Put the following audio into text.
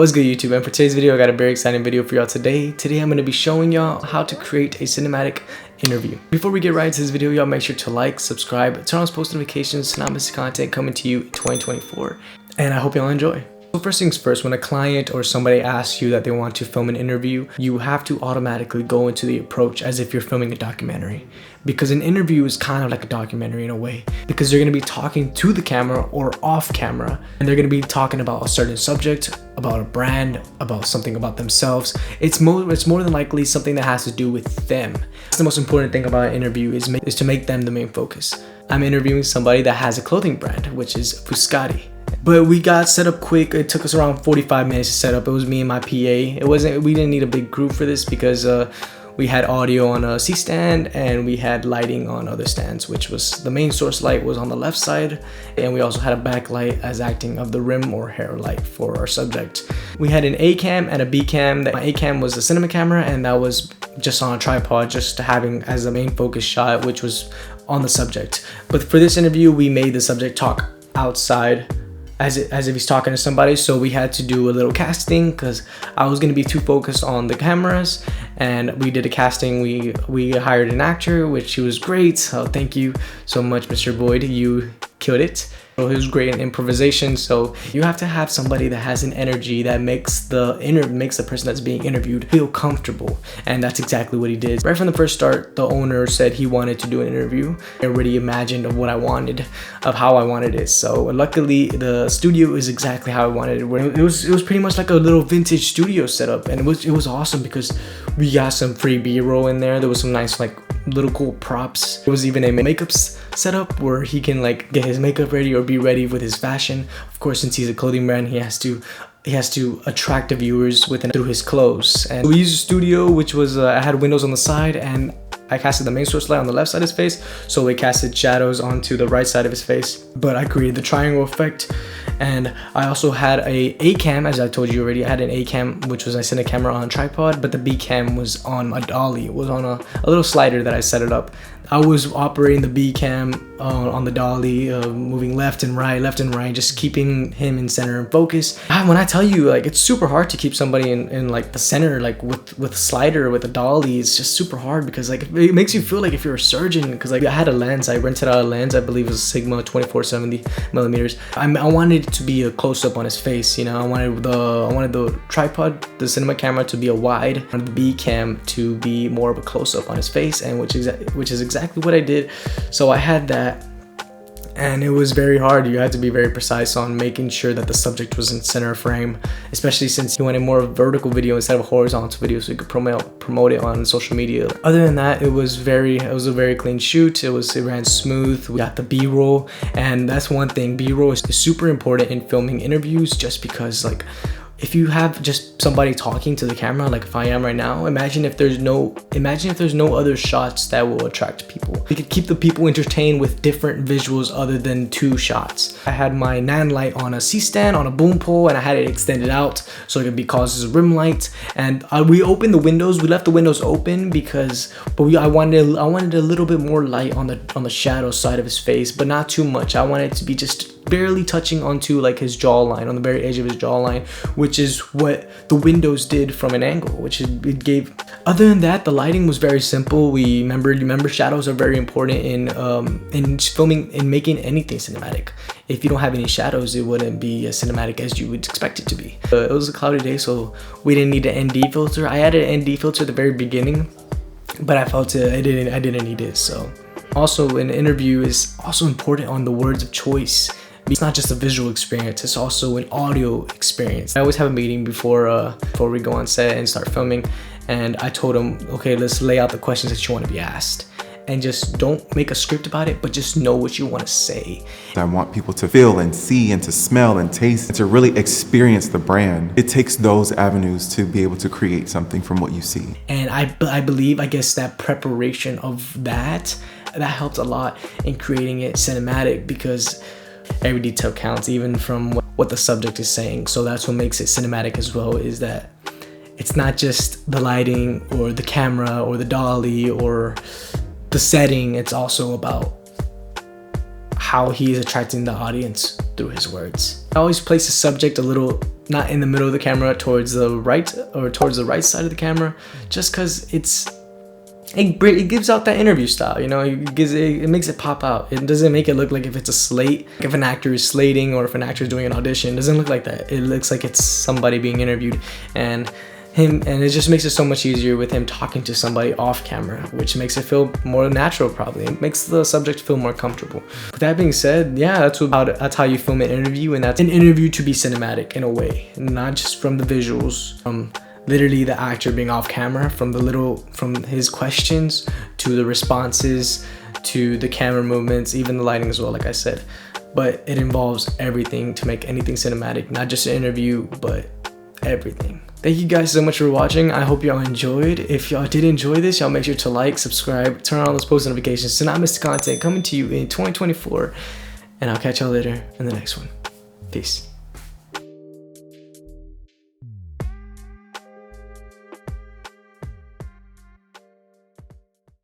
What's good, YouTube? And for today's video, I got a very exciting video for y'all today. Today, I'm going to be showing y'all how to create a cinematic interview. Before we get right into this video, y'all make sure to like, subscribe, turn on post notifications to not miss content coming to you in 2024. And I hope y'all enjoy. So first things first, when a client or somebody asks you that they want to film an interview, you have to automatically go into the approach as if you're filming a documentary. Because an interview is kind of like a documentary in a way. Because they're going to be talking to the camera or off camera. And they're going to be talking about a certain subject, about a brand, about something about themselves. It's more than likely something that has to do with them. That's the most important thing about an interview is to make them the main focus. I'm interviewing somebody that has a clothing brand, which is Fuscati. But we got set up quick. It took us around 45 minutes to set up. It was me and my PA. We didn't need a big group for this because we had audio on a C-stand and we had lighting on other stands, which was the main source light was on the left side, and we also had a backlight as acting of the rim or hair light for our subject. We had an A cam and a B cam. My A cam was a cinema camera, and that was just on a tripod, just having as the main focus shot, which was on the subject. But for this interview, we made the subject talk outside as if he's talking to somebody, so we had to do a little casting because I was going to be too focused on the cameras, and we did a casting. We hired an actor, which he was great. So thank you so much, Mr. Boyd, you killed it. It was great in improvisation. So you have to have somebody that has an energy that makes the person that's being interviewed feel comfortable, and that's exactly what he did. Right from the first start, the owner said he wanted to do an interview. I already imagined of what I wanted, of how I wanted it. So luckily, the studio is exactly how I wanted it. It was pretty much like a little vintage studio setup, and it was awesome because we got some free B-roll in there. There was some nice little cool props. There was even a makeup setup where he can get his makeup ready or be ready with his fashion. Of course, since he's a clothing brand, he has to attract the viewers through his clothes. And we used a studio, which was I had windows on the side, and I casted the main source light on the left side of his face, so we casted shadows onto the right side of his face. But I created the triangle effect, and I also had a cam, as I told you already. I had an A cam, which was I set a camera on a tripod, but the B cam was on a dolly. It was on a little slider that I set it up. I was operating the B cam on the dolly, moving left and right, just keeping him in center and focus. When I tell you, it's super hard to keep somebody in the center, with a slider, with a dolly. It's just super hard because it makes you feel like if you're a surgeon. Because I had a lens, I rented out a lens, I believe it was Sigma 2470 millimeters. I wanted it to be a close up on his face. I wanted the tripod, the cinema camera, to be a wide, and the B cam to be more of a close up on his face, and which is exactly what I did. So I had that, and it was very hard. You had to be very precise on making sure that the subject was in center frame, especially since you wanted more of a vertical video instead of a horizontal video, so you could promote it on social media. Other than that, it was a very clean shoot. It ran smooth. We got the B-roll, and that's one thing. B-roll is super important in filming interviews, just because if you have just somebody talking to the camera, like if I am right now, imagine if there's no other shots that will attract people. We could keep the people entertained with different visuals other than two shots. I had my Nan light on a C-stand, on a boom pole, and I had it extended out so it could be caused as a rim light. And we opened the windows. We left the windows open I wanted a little bit more light on the shadow side of his face, but not too much. I wanted it to be just barely touching onto his jawline, on the very edge of his jawline, which is what the windows did from an angle, which it gave. Other than that, the lighting was very simple. Remember shadows are very important in filming, in making anything cinematic. If you don't have any shadows, it wouldn't be as cinematic as you would expect it to be. It was a cloudy day, so we didn't need an ND filter. I added an ND filter at the very beginning, but I felt I didn't need it. So also, an interview is also important on the words of choice. It's not just a visual experience, it's also an audio experience. I always have a meeting before we go on set and start filming, and I told him, okay, let's lay out the questions that you want to be asked, and just don't make a script about it, but just know what you want to say. I want people to feel and see and to smell and taste and to really experience the brand. It takes those avenues to be able to create something from what you see. And I believe, I guess, that preparation of that helped a lot in creating it cinematic, because every detail counts, even from what the subject is saying. So that's what makes it cinematic as well, is that it's not just the lighting or the camera or the dolly or the setting. It's also about how he is attracting the audience through his words. I always place the subject a little not in the middle of the camera, towards the right or towards the right side of the camera, just because it gives out that interview style, you know. It makes it pop out. It doesn't make it look like if it's a slate, if an actor is slating or if an actor is doing an audition. It doesn't look like that. It looks like it's somebody being interviewed, and it just makes it so much easier with him talking to somebody off camera, which makes it feel more natural. Probably it makes the subject feel more comfortable. With that being said, yeah, that's how you film an interview, and that's an interview to be cinematic in a way, not just from the visuals, literally the actor being off camera, from his questions to the responses to the camera movements, even the lighting as well, like I said. But it involves everything to make anything cinematic, not just an interview, but everything. Thank you guys so much for watching. I hope y'all enjoyed. If y'all did enjoy this, y'all make sure to like, subscribe, turn on those post notifications to not miss the content coming to you in 2024. And I'll catch y'all later in the next one. Peace.